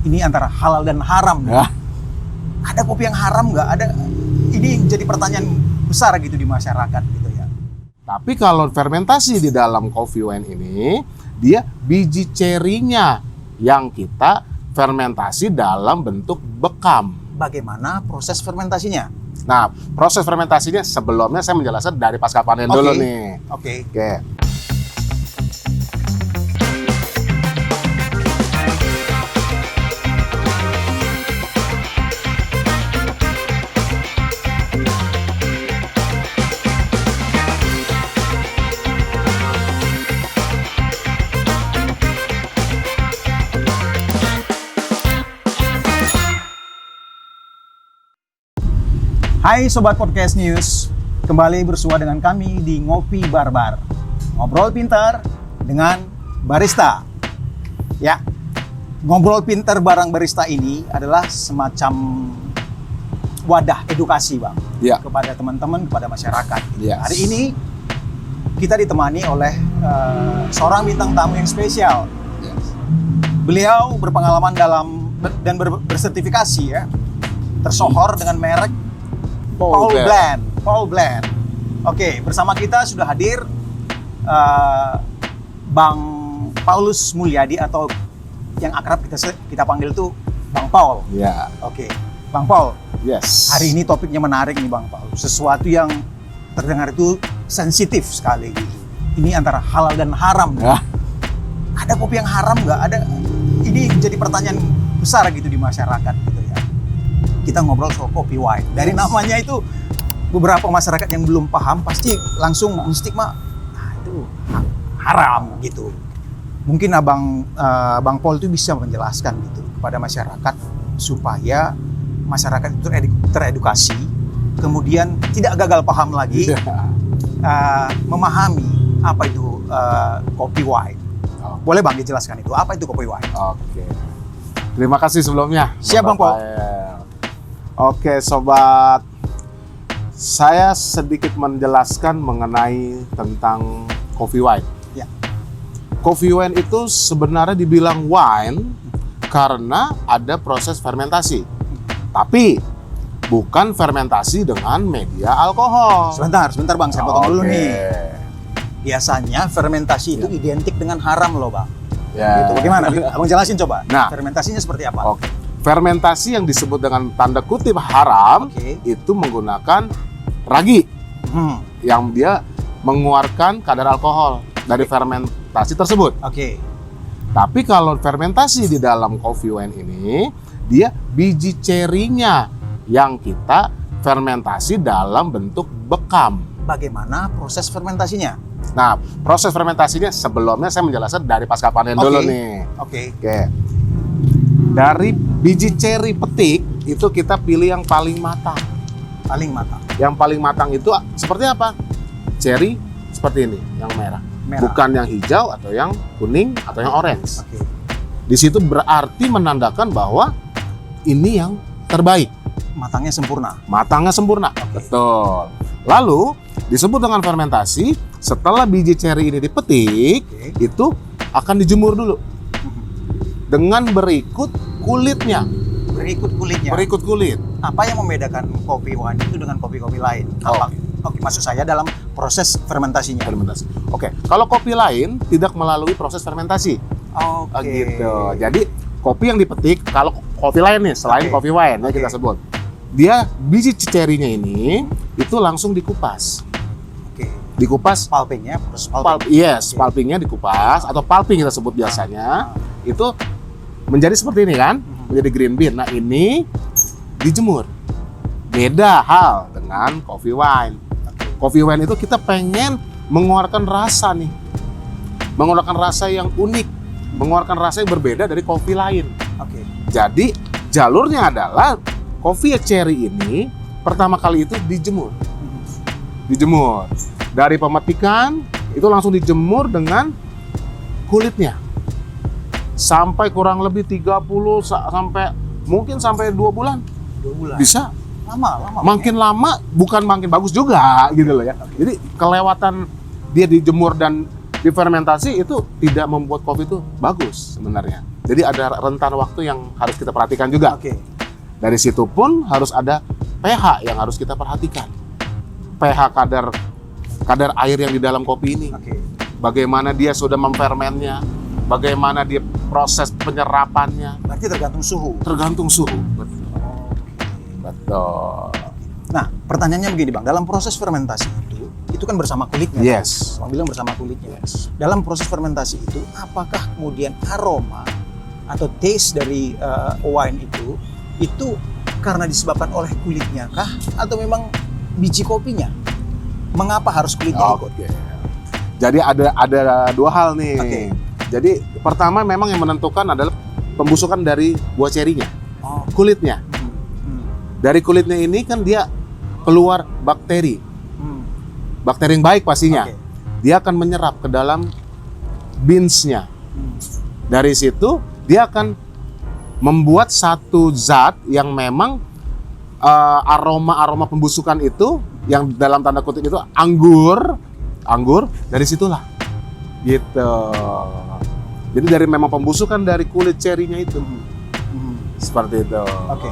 ini antara halal dan haram. Ya. Ada kopi yang haram nggak? Ada. Ini jadi pertanyaan besar gitu di masyarakat gitu ya. Tapi kalau fermentasi di dalam coffee wine ini, dia biji cerinya yang kita fermentasi dalam bentuk bekam. Bagaimana proses fermentasinya? Nah, proses fermentasinya sebelumnya saya menjelaskan dari pasca panen dulu nih. Oke. Hai Sobat Podcast News, kembali bersua dengan kami di Ngopi Barbar. Ngobrol pintar dengan barista. Ya, ngobrol pintar bareng barista ini adalah semacam wadah edukasi, Bang. Ya. Kepada teman-teman, kepada masyarakat. Yes. Hari ini kita ditemani oleh seorang bintang tamu yang spesial. Yes. Beliau berpengalaman dalam dan bersertifikasi ya, tersohor dengan merek Paul Blend. Oke, bersama kita sudah hadir Bang Paulus Mulyadi atau yang akrab kita panggil tuh Bang Paul. Ya. Oke, Bang Paul. Yes. Hari ini topiknya menarik nih Bang Paul. Sesuatu yang terdengar itu sensitif sekali. Ini antara halal dan haram. Ya. Ada kopi yang haram nggak? Ada. Ini jadi pertanyaan besar gitu di masyarakat gitu ya. Kita ngobrol soal kopi wine. Dari namanya itu beberapa masyarakat yang belum paham pasti langsung menstigma, itu haram gitu. Mungkin Bang Paul itu bisa menjelaskan gitu kepada masyarakat supaya masyarakat itu teredukasi, kemudian tidak gagal paham lagi, memahami apa itu kopi wine. Boleh Bang dijelaskan itu apa itu kopi wine? Oke. Terima kasih sebelumnya. Siap Bang Paul. Oke sobat, saya sedikit menjelaskan mengenai tentang coffee wine. Ya. Coffee wine itu sebenarnya dibilang wine karena ada proses fermentasi. Tapi bukan fermentasi dengan media alkohol. Sebentar Bang, saya potong dulu Oke. nih. Biasanya fermentasi itu identik dengan haram loh Bang. Ya. Gitu. Bagaimana? Abang jelasin coba. Nah. Fermentasinya seperti apa? Oke. Fermentasi yang disebut dengan tanda kutip haram itu menggunakan ragi yang dia mengeluarkan kadar alkohol dari fermentasi tersebut. Oke. Tapi kalau fermentasi di dalam coffee wine ini, dia biji cerinya yang kita fermentasi dalam bentuk bekam. Bagaimana proses fermentasinya? Nah, proses fermentasinya sebelumnya saya menjelaskan dari pasca panen dulu nih. Oke. Dari biji ceri petik itu kita pilih yang paling matang. Paling matang. Yang paling matang itu seperti apa? Ceri seperti ini, yang merah. Bukan yang hijau atau yang kuning atau yang orange. Oke. Di situ berarti menandakan bahwa ini yang terbaik. Matangnya sempurna. Matangnya sempurna. Betul. Lalu disebut dengan fermentasi. Setelah biji ceri ini dipetik, itu akan dijemur dulu dengan berikut kulitnya. Berikut kulit. Apa yang membedakan kopi wine itu dengan kopi-kopi lain? Oke, maksud saya dalam proses fermentasinya. Oke. Kalau kopi lain tidak melalui proses fermentasi. Oke. Gitu. Jadi kopi yang dipetik, kalau kopi lain nih selain kopi wine ya kita sebut, dia biji cerinya ini itu langsung dikupas. Oke. Dikupas. Pulpingnya, proses pulping. Pulpingnya dikupas atau pulping kita sebut biasanya. Itu menjadi seperti ini kan, menjadi green bean. Nah ini dijemur. Beda hal dengan coffee wine. Coffee wine itu kita pengen mengeluarkan rasa nih, mengeluarkan rasa yang unik, mengeluarkan rasa yang berbeda dari kopi lain. Oke. Jadi jalurnya adalah kopi cherry ini pertama kali itu dijemur. Dijemur. Dari pemetikan itu langsung dijemur dengan kulitnya. Sampai kurang lebih 30 sampai mungkin sampai 2 bulan. 2 bulan. Bisa. Lama. Makin lama bukan makin bagus juga gitu loh ya. Jadi kelewatan dia dijemur dan difermentasi itu tidak membuat kopi itu bagus sebenarnya. Jadi ada rentan waktu yang harus kita perhatikan juga. Oke. Dari situ pun harus ada pH yang harus kita perhatikan. pH kadar air yang di dalam kopi ini. Oke. Bagaimana dia sudah memfermennya, bagaimana dia proses penyerapannya. Berarti tergantung suhu. Tergantung suhu. Betul. Nah, pertanyaannya begini Bang, dalam proses fermentasi itu kan bersama kulitnya. Yes. Bang bilang bersama kulitnya. Yes. Dalam proses fermentasi itu, apakah kemudian aroma atau taste dari wine itu karena disebabkan oleh kulitnya kah, atau memang biji kopinya? Mengapa harus kulitnya ikut? Oke. Jadi ada dua hal nih. Oke. Jadi pertama memang yang menentukan adalah pembusukan dari buah cerinya, Oh. kulitnya. Dari kulitnya ini kan dia keluar bakteri, bakteri yang baik pastinya. Oke. Dia akan menyerap ke dalam beans-nya. Dari situ dia akan membuat satu zat yang memang aroma pembusukan itu yang dalam tanda kutip itu anggur dari situlah gitu. Jadi dari memang pembusukan dari kulit cerinya itu seperti itu. Oke.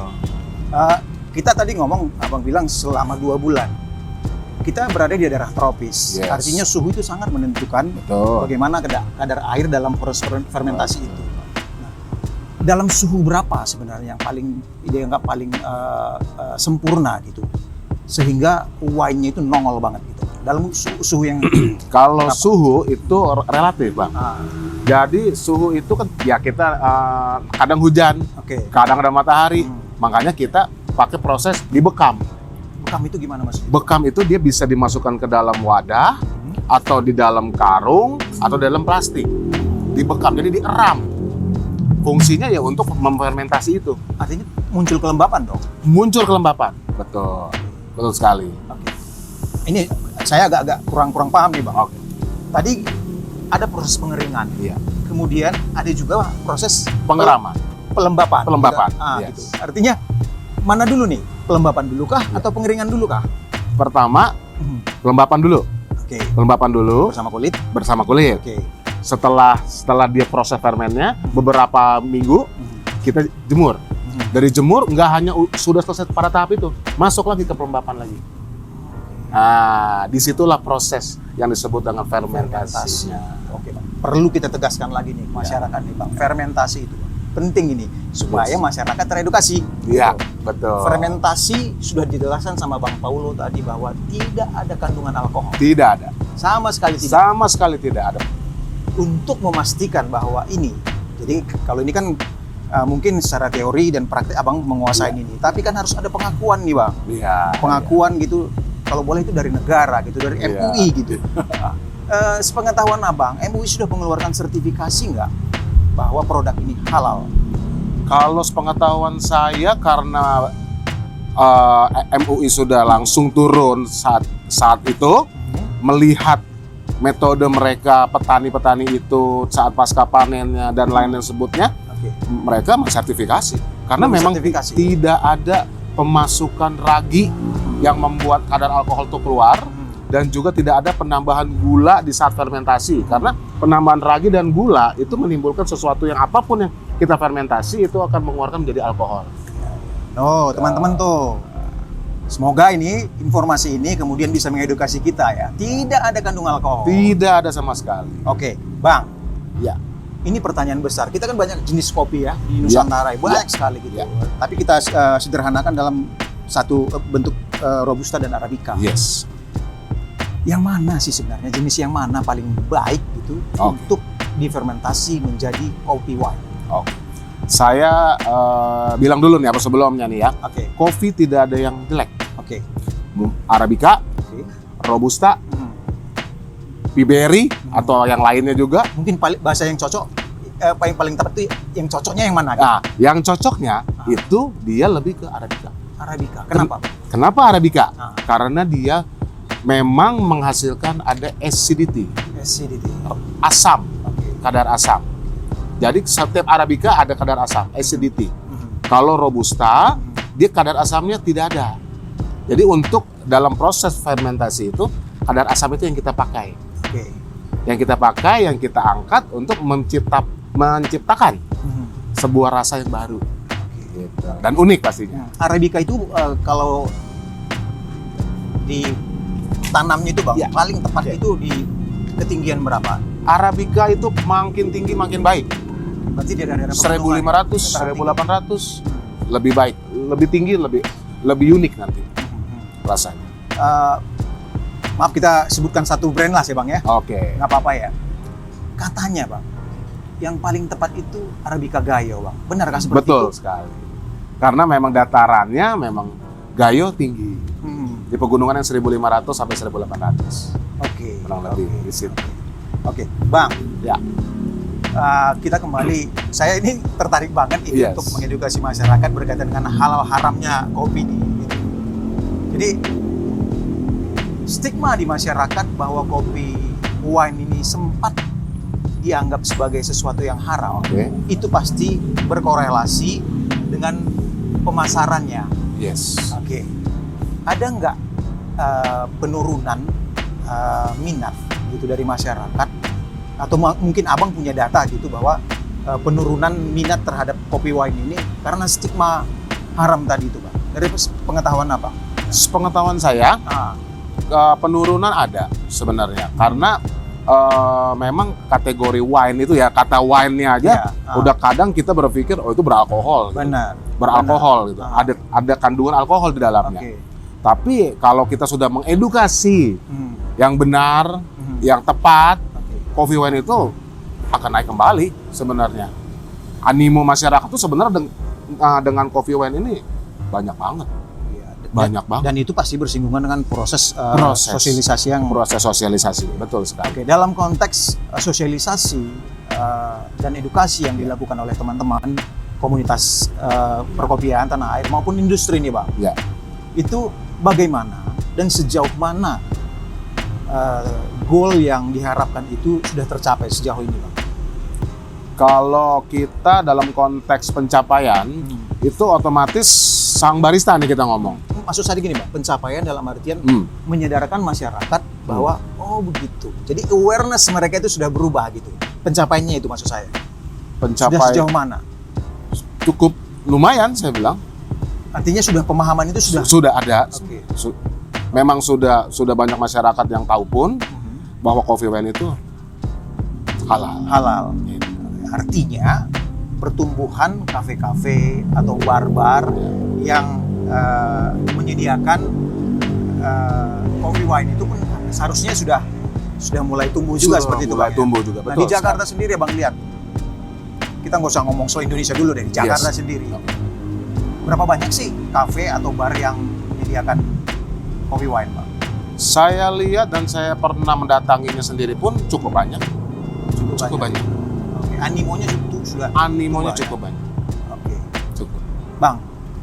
Kita tadi ngomong, Abang bilang selama 2 bulan kita berada di daerah tropis. Yes. Artinya suhu itu sangat menentukan Betul. bagaimana kadar air dalam proses fermentasi itu. Nah, dalam suhu berapa sebenarnya yang paling dianggap paling sempurna gitu, sehingga wine-nya itu nongol banget gitu. Dalam suhu yang Kalau berapa? suhu itu relatif, Bang. Jadi suhu itu kan ya kita kadang hujan, Oke. kadang ada matahari, makanya kita pakai proses dibekam. Bekam itu gimana Mas? Bekam itu dia bisa dimasukkan ke dalam wadah atau di dalam karung atau dalam plastik. Dibekam, jadi dieram. Fungsinya ya untuk memfermentasi itu. Artinya muncul kelembapan dong. Muncul kelembapan. Betul. Betul sekali. Oke. Ini saya agak kurang paham nih Bang. Oke. Tadi ada proses pengeringan. Iya. Kemudian ada juga proses Pengeraman. pelembapan. Pelembapan, Ah, yes. gitu. Artinya mana dulu nih? Pelembapan dulu kah atau pengeringan dulu kah? Pertama, pelembapan dulu. Oke. Pelembapan dulu Bersama kulit. bersama kulit. Oke. Setelah dia proses fermennya beberapa minggu kita jemur. Dari jemur nggak hanya sudah selesai pada tahap itu, masuk lagi ke pelembapan lagi. Nah, disitulah proses yang disebut dengan fermentasinya. Oke, Bang. Perlu kita tegaskan lagi nih masyarakat nih, Bang. Fermentasi itu penting ini supaya masyarakat teredukasi. Iya, betul. Fermentasi sudah dijelaskan sama Bang Paulo tadi bahwa tidak ada kandungan alkohol. Tidak ada. Sama sekali tidak. Sama sekali tidak ada. Untuk memastikan bahwa ini, jadi kalau ini kan mungkin secara teori dan praktik Abang menguasai ini, tapi kan harus ada pengakuan nih Bang. Iya. Pengakuan gitu, kalau boleh itu dari negara gitu, dari Iya. MUI gitu. Sepengetahuan Abang, MUI sudah mengeluarkan sertifikasi nggak bahwa produk ini halal? Kalau sepengetahuan saya karena MUI sudah langsung turun saat itu melihat metode mereka petani-petani itu saat pasca panennya dan lain-lain sebutnya, mereka mensertifikasi karena memang Mensertifikasi. tidak ada pemasukan ragi yang membuat kadar alkohol itu keluar dan juga tidak ada penambahan gula di saat fermentasi karena penambahan ragi dan gula itu menimbulkan sesuatu yang apapun yang kita fermentasi itu akan mengeluarkan menjadi alkohol. Oh, teman-teman tuh. Semoga ini informasi ini kemudian bisa mengedukasi kita ya. Tidak ada kandungan alkohol. Tidak ada sama sekali. Oke, Bang. Ya. Ini pertanyaan besar. Kita kan banyak jenis kopi ya di Nusantara, banyak sekali gitu. Ya. Tapi kita sederhanakan dalam satu bentuk Robusta dan Arabica. Yes. Yang mana sih sebenarnya jenis yang mana paling baik gitu untuk difermentasi menjadi kopi wine? Oke. Saya bilang dulu nih apa sebelumnya nih ya. Oke. Kopi tidak ada yang jelek. Oke. Arabica, Oke. Robusta, Piberry atau yang lainnya juga. Mungkin bahasa yang cocok paling tepat itu yang cocoknya yang mana? Nah, yang cocoknya itu dia lebih ke Arabica. Arabica. Kenapa? Kenapa Arabica? Ah. Karena dia memang menghasilkan ada acidity, Acidity. asam, Oke. kadar asam. Jadi setiap Arabica ada kadar asam, acidity. Kalau Robusta, dia kadar asamnya tidak ada. Jadi untuk dalam proses fermentasi itu, kadar asam itu yang kita pakai. Oke. Yang kita pakai, yang kita angkat untuk menciptakan sebuah rasa yang baru. Gitu. Dan unik pastinya. Arabica itu kalau ditanamnya itu Bang, Ya. paling tepat Ya. itu di ketinggian berapa? Arabica itu makin tinggi makin baik. Berarti di daerah 1.500, 1.800 lebih baik, lebih tinggi, lebih unik nanti rasanya. Maaf kita sebutkan satu brand lah sih Bang ya, Oke. nggak apa-apa ya. Katanya Bang, yang paling tepat itu Arabica Gayo Bang. Benarkah seperti Betul itu? sekali. Karena memang datarannya memang Gayo tinggi. Di pegunungan yang 1.500 sampai 1.800. Oke. Kurang lebih di situ. Oke, Bang. Ya. Kita kembali. Saya ini tertarik banget ini Yes. untuk mengedukasi masyarakat berkaitan dengan halal haramnya kopi ini. Gitu. Jadi stigma di masyarakat bahwa kopi wine ini sempat dianggap sebagai sesuatu yang haram, Oke. itu pasti berkorelasi dengan pemasarannya. Yes. Oke. Ada nggak penurunan minat gitu dari masyarakat, atau mungkin abang punya data gitu bahwa penurunan minat terhadap kopi wine ini karena stigma haram tadi itu Bang? Dari pengetahuan apa? Sepengetahuan saya, penurunan ada sebenarnya karena memang kategori wine itu ya, kata wine-nya aja udah kadang kita berpikir oh itu beralkohol. Benar. Beralkohol gitu. Ah. Ada kandungan alkohol di dalamnya. Oke. Tapi kalau kita sudah mengedukasi yang benar, Mhm. yang tepat, Oke. coffee wine itu akan naik kembali sebenarnya. Animo masyarakat tuh sebenarnya dengan coffee wine ini banyak banget. Iya. Banyak banget. Dan itu pasti bersinggungan dengan proses, Proses. sosialisasi yang Proses sosialisasi, betul sekali. Oke, dalam konteks sosialisasi dan edukasi yang dilakukan oleh teman-teman komunitas perkopian tanah air maupun industri nih Bang, Ya. itu bagaimana dan sejauh mana goal yang diharapkan itu sudah tercapai sejauh ini Bang? Kalau kita dalam konteks pencapaian, itu otomatis sang barista nih kita ngomong. Maksud saya gini Bang, pencapaian dalam artian Hmm. menyadarkan masyarakat bahwa oh begitu. Jadi awareness mereka itu sudah berubah gitu. Pencapaiannya itu maksud saya. Sudah Pencapaian sejauh mana? cukup lumayan saya bilang. Artinya sudah pemahaman itu sudah. Sudah ada. Oke. Memang sudah banyak masyarakat yang tahu pun bahwa coffee wine itu halal. Halal. Artinya pertumbuhan kafe-kafe atau bar-bar yang menyediakan coffee wine itu pun seharusnya sudah mulai tumbuh juga seperti itu mulai Bang, ya? tumbuh juga. Nah Betul. di Jakarta sendiri ya Bang, lihat, kita nggak usah ngomong soal Indonesia dulu deh, di Jakarta Yes. sendiri berapa banyak sih kafe atau bar yang menyediakan coffee wine Bang? Saya lihat dan saya pernah mendatanginya sendiri pun cukup banyak. Cukup banyak. Oke. Animonya itu sudah Animonya Cukup cukup banyak. Oke. Cukup. Bang,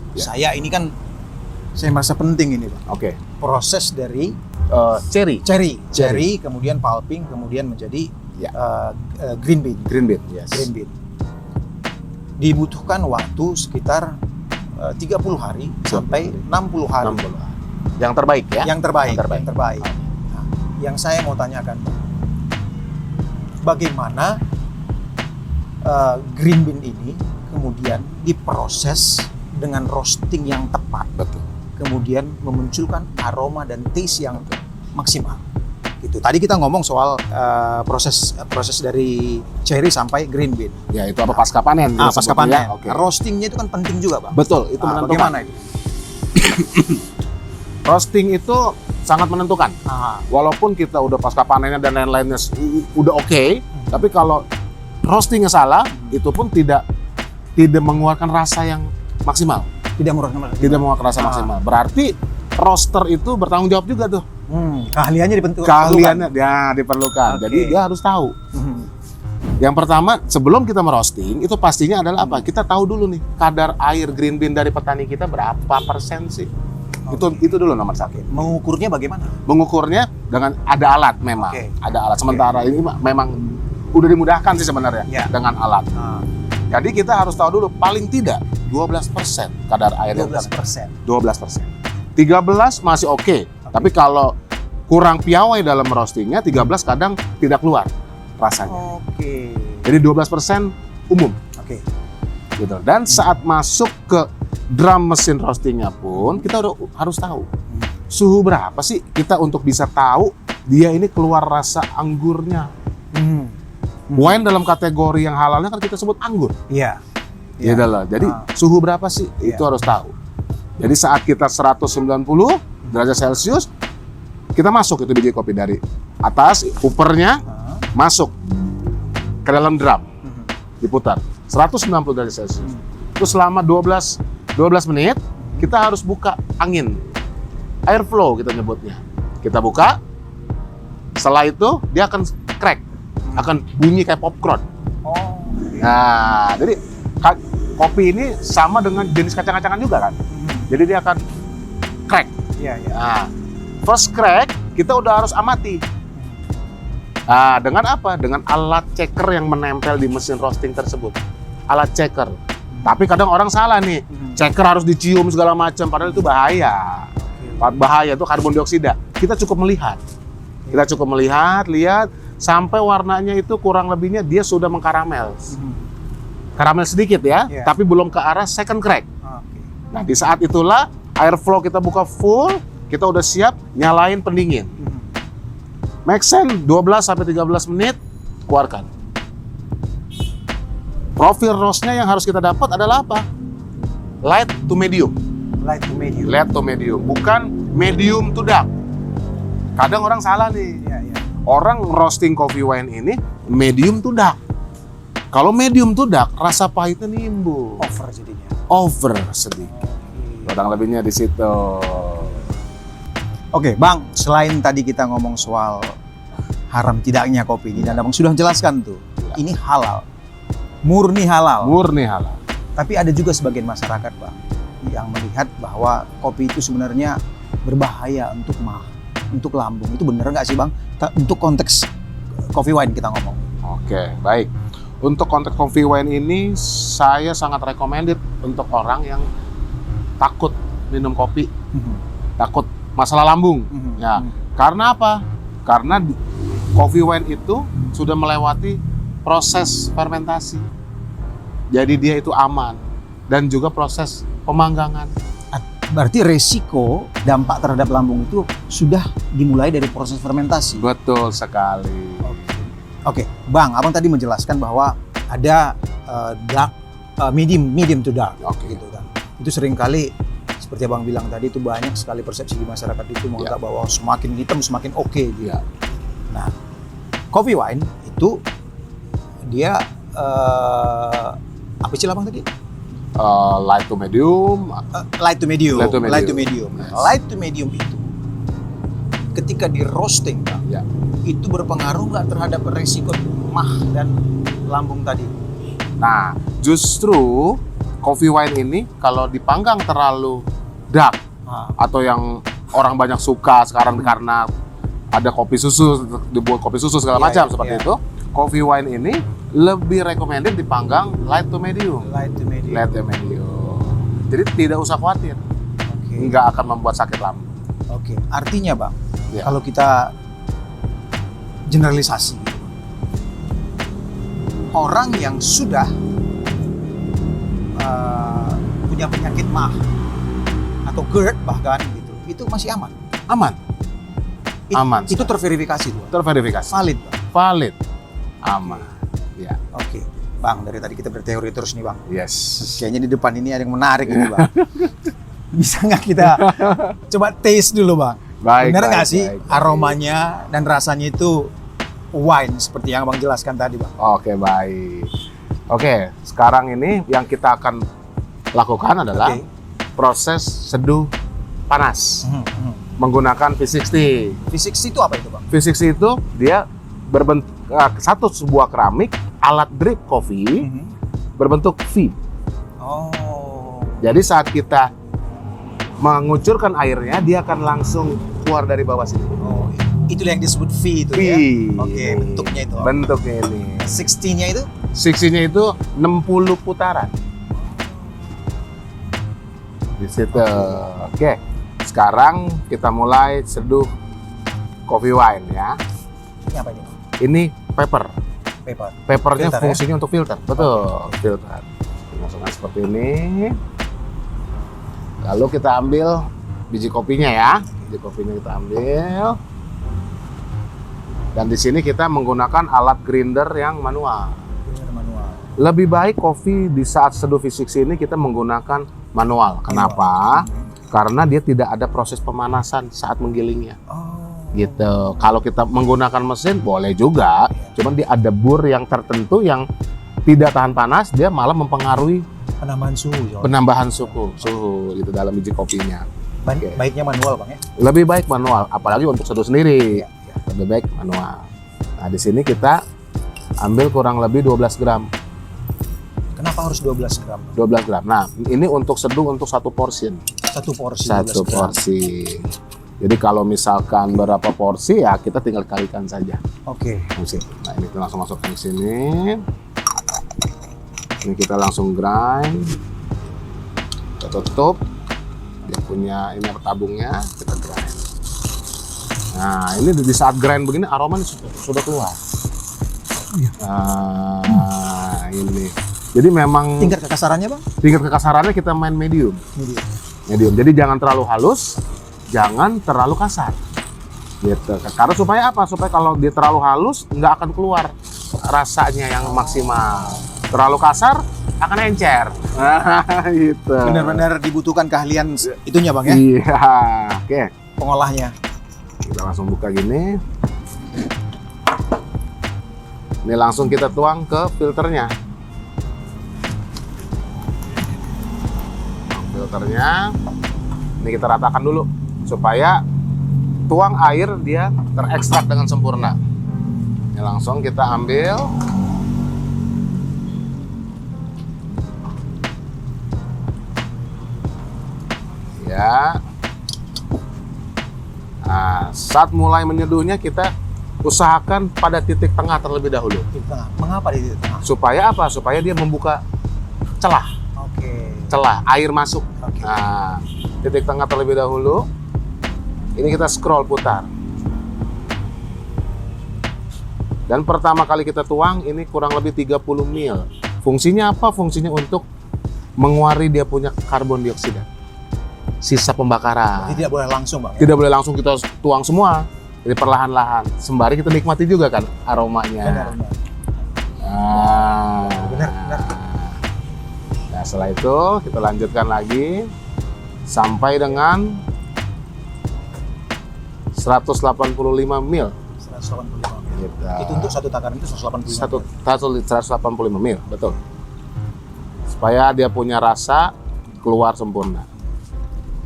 Ya. saya ini kan saya merasa penting ini Bang, Oke. proses dari Cherry. cherry kemudian pulping kemudian menjadi Ya. green bean. Green bean. Yes. Green bean. Dibutuhkan waktu sekitar 30 hari sampai 60 hari. 60. Yang terbaik ya. Yang terbaik. Yang terbaik. Yang terbaik. Nah, yang saya mau tanyakan, bagaimana green bean ini kemudian diproses dengan roasting yang tepat, Betul. kemudian memunculkan aroma dan taste yang maksimal. Gitu. Tadi kita ngomong soal proses dari cherry sampai green bean. Ya itu apa pasca panen? kita Pasca sebutnya, panen. Oke. Roastingnya itu kan penting juga, Bang. Betul. Itu menentukan. Bagaimana itu? Roasting itu sangat menentukan. Ah, Walaupun kita udah pasca panennya dan lain-lainnya udah oke, tapi kalau roastingnya salah, itu pun tidak mengeluarkan rasa yang maksimal. tidak murah-murah. Tidak mengeluarkan rasa maksimal. Berarti roaster itu bertanggung jawab juga tuh. Keahliannya dibentuk. Keahliannya ya diperlukan. Oke. Jadi dia harus tahu. Hmm. Yang pertama, sebelum kita merosting, itu pastinya adalah apa? Kita tahu dulu nih, kadar air green bean dari petani kita berapa persen sih? Itu dulu nomor satu. Mengukurnya bagaimana? Mengukurnya dengan ada alat memang. Oke. Ada alat. Sementara ini memang udah dimudahkan sih sebenarnya Ya. dengan alat. Ah, Jadi kita harus tahu dulu paling tidak 12% kadar air yang 12%. 12%. 13 masih oke. Tapi kalau kurang piawai dalam roastingnya, 13 kadang tidak keluar rasanya. Oke. Jadi 12% umum. Oke. gitu. Dan saat masuk ke drum mesin roastingnya pun kita udah harus tahu suhu berapa sih kita untuk bisa tahu dia ini keluar rasa anggurnya. Wine dalam kategori yang halalnya kan kita sebut anggur. Iya. Gitu loh. Jadi suhu berapa sih itu harus tahu. Jadi saat kita 190 derajat Celcius, kita masuk itu biji kopi dari atas, uppernya masuk ke dalam drum, diputar 190 derajat Celcius. Terus selama 12 menit kita harus buka angin, airflow kita nyebutnya. Kita buka, setelah itu dia akan crack, akan bunyi kayak popcorn. Nah, jadi kopi ini sama dengan jenis kacang-kacangan juga kan. Jadi dia akan crack. Nah, first crack kita udah harus amati. Nah, dengan apa? Dengan alat checker yang menempel di mesin roasting tersebut. Alat checker. Tapi kadang orang salah nih. Checker harus dicium segala macam, padahal itu bahaya. Bahaya itu karbon dioksida. Kita cukup melihat. Lihat sampai warnanya itu kurang lebihnya dia sudah mengkaramel. Karamel sedikit ya, tapi belum ke arah second crack. Nah, di saat itulah airflow kita buka full, kita udah siap nyalain pendingin. Make sense, 12-13 menit, keluarkan. Profil roastnya yang harus kita dapat adalah apa? Light to medium. Light to medium. Bukan medium to dark. Kadang orang salah nih. Orang roasting coffee wine ini medium to dark. Kalau medium to dark, rasa pahitnya nimbul. Over jadinya. Over sedikit. Kurang lebihnya di situ. Oke, Bang, selain tadi kita ngomong soal haram tidaknya kopi ini, dan Abang sudah jelaskan tuh, ini halal, murni halal. Tapi ada juga sebagian masyarakat, Bang, yang melihat bahwa kopi itu sebenarnya berbahaya untuk lambung. Itu benar nggak sih, Bang? Untuk konteks coffee wine kita ngomong. Oke, baik. Untuk konteks coffee wine ini, saya sangat recommended untuk orang yang takut minum kopi, takut masalah lambung. Ya, karena apa? Karena coffee wine itu sudah melewati proses fermentasi. Jadi dia itu aman dan juga proses pemanggangan. Berarti resiko dampak terhadap lambung itu sudah dimulai dari proses fermentasi. Betul sekali. Oke, Bang, Abang tadi menjelaskan bahwa ada dark, medium to dark, gitu kan. Itu seringkali seperti Abang bilang tadi itu banyak sekali persepsi di masyarakat itu menganggap bahwa semakin hitam semakin oke gitu. Nah, coffee wine itu dia apa istilah Bang tadi? Light to medium. Light to medium itu ketika di roasting, Bang, itu berpengaruh nggak terhadap resiko mah dan lambung tadi? Nah, justru coffee wine ini kalau dipanggang terlalu dark atau yang orang banyak suka sekarang karena ada kopi susu, dibuat kopi susu segala macam seperti itu, coffee wine ini lebih recommended dipanggang light to medium. Jadi tidak usah khawatir, nggak akan membuat sakit lambung. Artinya, Bang, kalau kita generalisasi, orang yang sudah punya penyakit mah atau GERD bahkan gitu, itu masih aman. Aman. Itu terverifikasi tuh. Valid, Bang. Valid. Aman. Ya. Oke. Bang, dari tadi kita berteori terus nih, Bang. Yes. Kayaknya di depan ini ada yang menarik ini, Bang. Bisa nggak kita coba taste dulu, Bang? Benar nggak sih aromanya dan rasanya itu wine seperti yang Abang jelaskan tadi, Bang? Oke, baik. Oke, sekarang ini yang kita akan lakukan adalah proses seduh panas menggunakan V60. V60 itu apa itu, Bang? V60 itu dia berbentuk sebuah keramik alat drip kopi berbentuk V. Jadi saat kita mengucurkan airnya, dia akan langsung keluar dari bawah sini. Itu yang disebut V itu V. Ya? Bentuknya itu. Bentuknya ini. 60-nya itu? 60-nya itu 60 putaran. Di situ. Oke. Sekarang kita mulai seduh coffee wine ya. Ini apa ini? Ini paper. Paper. Papernya Filter, fungsinya untuk filter. Betul, filter. masukkan seperti ini. Lalu kita ambil biji kopinya ya. Biji kopinya kita ambil. Dan di sini kita menggunakan alat grinder yang manual. Lebih baik kopi di saat seduh V60 ini kita menggunakan manual. Kenapa? Karena dia tidak ada proses pemanasan saat menggilingnya. Gitu. Kalau kita menggunakan mesin boleh juga, cuman dia ada bur yang tertentu yang tidak tahan panas, dia malah mempengaruhi penambahan suhu gitu dalam biji kopinya. Baiknya manual Bang ya. Lebih baik manual, apalagi untuk seduh sendiri. Lebih baik manual. Nah, di sini kita ambil kurang lebih 12 gram. Kenapa harus 12 gram? 12 gram. Nah, ini untuk seduh untuk satu porsi. Satu porsi. Satu porsi. Jadi kalau misalkan berapa porsi ya kita tinggal kalikan saja. Oke. Nah, ini kita langsung masukkan ke sini. Ini kita langsung grind. Kita tutup. Dia punya ini tabungnya, kita grind. Nah, ini di saat grind begini aroma sudah keluar. Nah, ini. Jadi memang tingkat kekasarannya Bang? Tingkat kekasarannya kita main medium. Medium. Jadi jangan terlalu halus, jangan terlalu kasar. Gitu. Karena supaya apa? Supaya kalau dia terlalu halus nggak akan keluar rasanya yang maksimal. Terlalu kasar akan encer. Gitu. Benar-benar dibutuhkan keahlian itunya Bang ya? Iya. Oke. Pengolahnya. Kita langsung buka gini. Ini langsung kita tuang ke filternya. Filternya ini kita ratakan dulu supaya tuang air dia terekstrak dengan sempurna. Ini langsung kita ambil. Ya. Nah, saat mulai menyeduhnya kita usahakan pada titik tengah terlebih dahulu. Titik tengah. Mengapa di titik tengah? Supaya apa? Supaya dia membuka celah. Celah air masuk. Nah, titik tengah terlebih dahulu. Ini kita scroll putar. Dan pertama kali kita tuang ini kurang lebih 30 ml. Fungsinya apa? Fungsinya untuk menguari dia punya karbon dioksida. Sisa pembakaran. Jadi tidak boleh langsung Bang ya? Tidak boleh langsung kita tuang semua. Jadi perlahan-lahan. Sembari kita nikmati juga kan aromanya. Benar. Benar. Nah, setelah itu kita lanjutkan lagi sampai dengan 185 ml. 185 ml. Gitu. Itu untuk satu takaran itu 185 ml, betul. Supaya dia punya rasa keluar sempurna.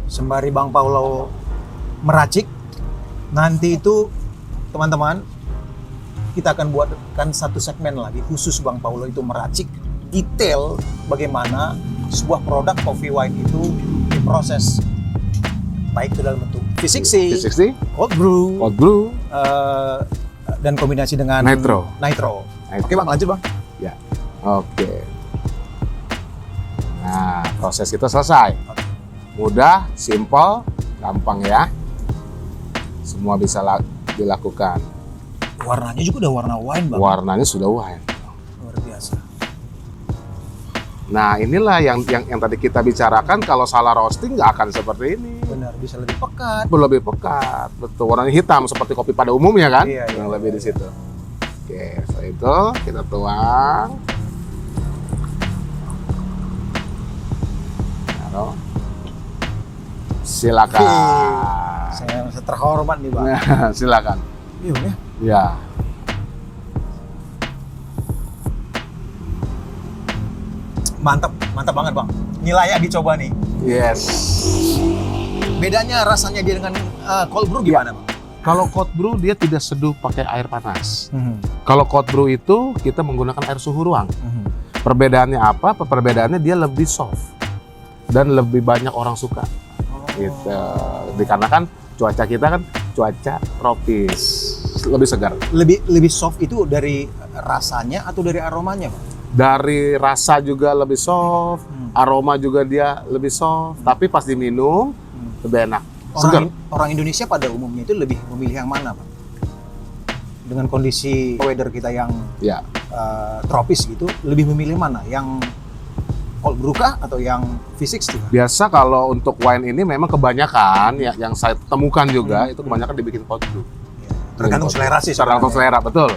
Sembari Bang Paulo meracik, nanti itu teman-teman kita akan buatkan satu segmen lagi khusus Bang Paulo itu meracik detail bagaimana sebuah produk coffee wine itu diproses, baik itu dalam bentuk V60, cold brew, dan kombinasi dengan nitro. Oke Bang, lanjut Bang. Ya, oke. Nah, proses kita selesai. Mudah, simple, gampang ya. Semua bisa dilakukan. Warnanya juga udah warna wine Bang. Warnanya sudah wine. Luar biasa. Nah, inilah yang tadi kita bicarakan, kalau salah roasting nggak akan seperti ini. Benar, bisa lebih pekat. Lebih pekat, betul. Warnanya hitam seperti kopi pada umumnya kan? Iya, yang lebih di situ. Oke, setelah itu kita tuang. Taruh. Silakan. Saya merasa terhormat nih Bang. Silakan. Iya ya. Ya. Mantap banget Bang. Ini layak dicoba nih. Yes. Bedanya rasanya dia dengan cold brew gimana Bang? Kalau cold brew dia tidak seduh pakai air panas. Kalau cold brew itu kita menggunakan air suhu ruang. Perbedaannya apa? Perbedaannya dia lebih soft dan lebih banyak orang suka. Gitu. Dikarenakan cuaca kita kan cuaca tropis, lebih segar. Lebih soft itu dari rasanya atau dari aromanya Bang? Dari rasa juga lebih soft, aroma juga dia lebih soft, tapi pas diminum lebih enak. Orang Indonesia pada umumnya itu lebih memilih yang mana Bang? Dengan kondisi weather kita yang tropis gitu, lebih memilih mana? Yang cold brew kah atau yang V60 kah? Biasa kalau untuk wine ini memang kebanyakan ya yang saya temukan juga itu kebanyakan dibikin cold brew. Tergantung selera sih. Tergantung selera, betul.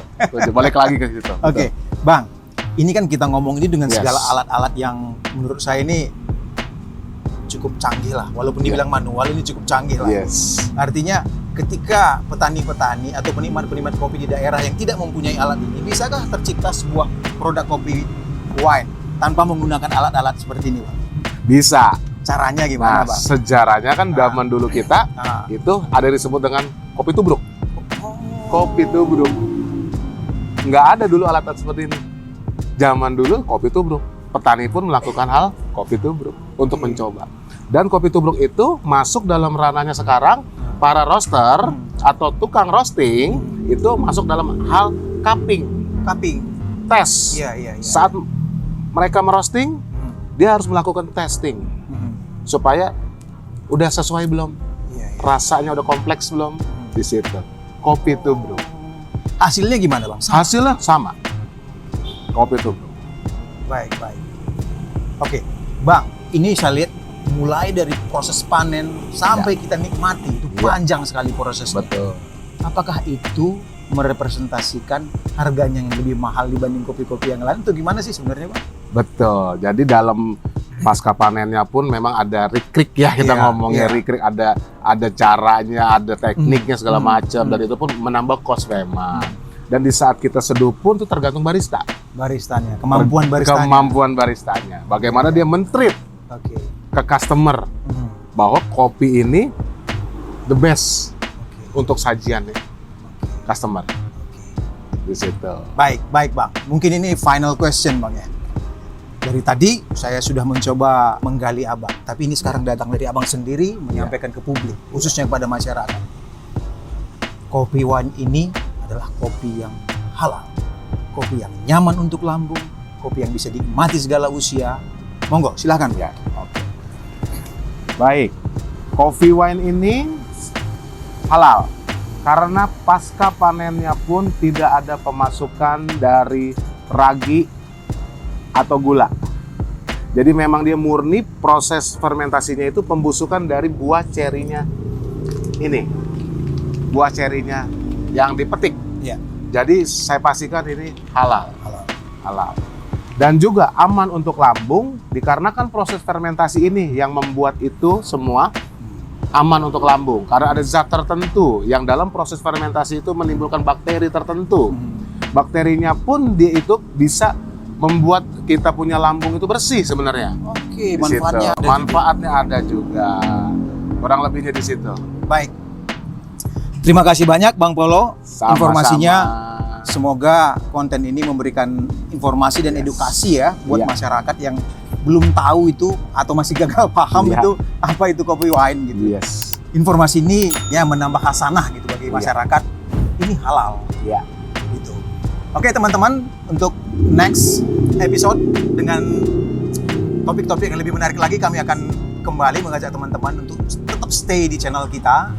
Balik lagi ke situ. Oke, Bang. Ini kan kita ngomong ini dengan Yes. segala alat-alat yang menurut saya ini cukup canggih lah. Walaupun dibilang manual, ini cukup canggih lah. Yes. Artinya ketika petani-petani atau penikmat-penikmat kopi di daerah yang tidak mempunyai alat ini, bisakah tercipta sebuah produk kopi wine tanpa menggunakan alat-alat seperti ini, Bang? Bisa. Caranya gimana, Nah, Bang? sejarahnya kan zaman dulu kita Nah. itu ada yang disebut dengan kopi tubruk. Oh. Kopi tubruk. Nggak ada dulu alat-alat seperti ini. Zaman dulu kopi tubruk. Petani pun melakukan hal kopi tubruk untuk mencoba. Dan kopi tubruk itu masuk dalam ranahnya sekarang, para roaster atau tukang roasting itu masuk dalam hal cupping, Cupping. tes. Iya. Saat mereka merosting, dia harus melakukan testing supaya udah sesuai belum, Iya. rasanya udah kompleks belum di situ. Kopi tubruk. Hasilnya gimana, Bang? Hasilnya sama. Kopi tubruk. Baik. Oke, Bang, ini saya lihat mulai dari proses panen sampai kita nikmati itu Ya. panjang sekali prosesnya. Betul. Apakah itu merepresentasikan harganya yang lebih mahal dibanding kopi-kopi yang lain? Itu gimana sih sebenarnya, Bang? Betul. Jadi dalam pasca panennya pun memang ada recrik ya kita Iya, ngomongnya iya. recrik, ada caranya, ada tekniknya segala macam dan itu pun menambah cost memang. Dan di saat kita seduh pun itu tergantung barista. Baristanya, kemampuan baristanya. Kemampuan baristanya. Bagaimana dia men-treat Oke. ke customer bahwa kopi ini the best untuk sajiannya customer. Di situ. Baik, Bang. Mungkin ini final question, Bang ya. Dari tadi saya sudah mencoba menggali Abang, tapi ini sekarang datang dari Abang sendiri menyampaikan ke publik, khususnya kepada masyarakat. Kopi wine ini adalah kopi yang halal, kopi yang nyaman untuk lambung, kopi yang bisa dinikmati segala usia. Monggo, silahkan. Ya, oke. Baik, coffee wine ini halal karena pasca panennya pun tidak ada pemasukan dari ragi atau gula. Jadi memang dia murni proses fermentasinya itu pembusukan dari buah cerinya ini, buah cerinya yang dipetik. Ya, Jadi saya pastikan ini halal. halal. Halal. Dan juga aman untuk lambung dikarenakan proses fermentasi ini yang membuat itu semua aman untuk lambung karena ada zat tertentu yang dalam proses fermentasi itu menimbulkan bakteri tertentu. Bakterinya pun dia itu bisa membuat kita punya lambung itu bersih sebenarnya. Oke, Di situ. manfaatnya ada. Manfaatnya ada juga. Kurang lebihnya di situ. Baik. Terima kasih banyak Bang Polo Sama-sama. informasinya. Semoga konten ini memberikan informasi dan edukasi ya buat Iya. masyarakat yang belum tahu itu atau masih gagal paham Iya. itu apa itu kopi wine gitu. Yes. Informasi ini ya menambah hasanah gitu bagi Iya. masyarakat. Ini halal Ya. gitu. Oke teman-teman, untuk next episode dengan topik-topik yang lebih menarik lagi, kami akan kembali mengajak teman-teman untuk tetap stay di channel kita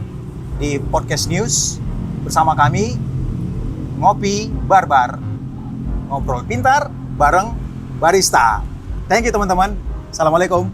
di Podcast News bersama kami Ngopi Barbar, ngobrol pintar bareng barista. Thank you teman-teman. Assalamualaikum.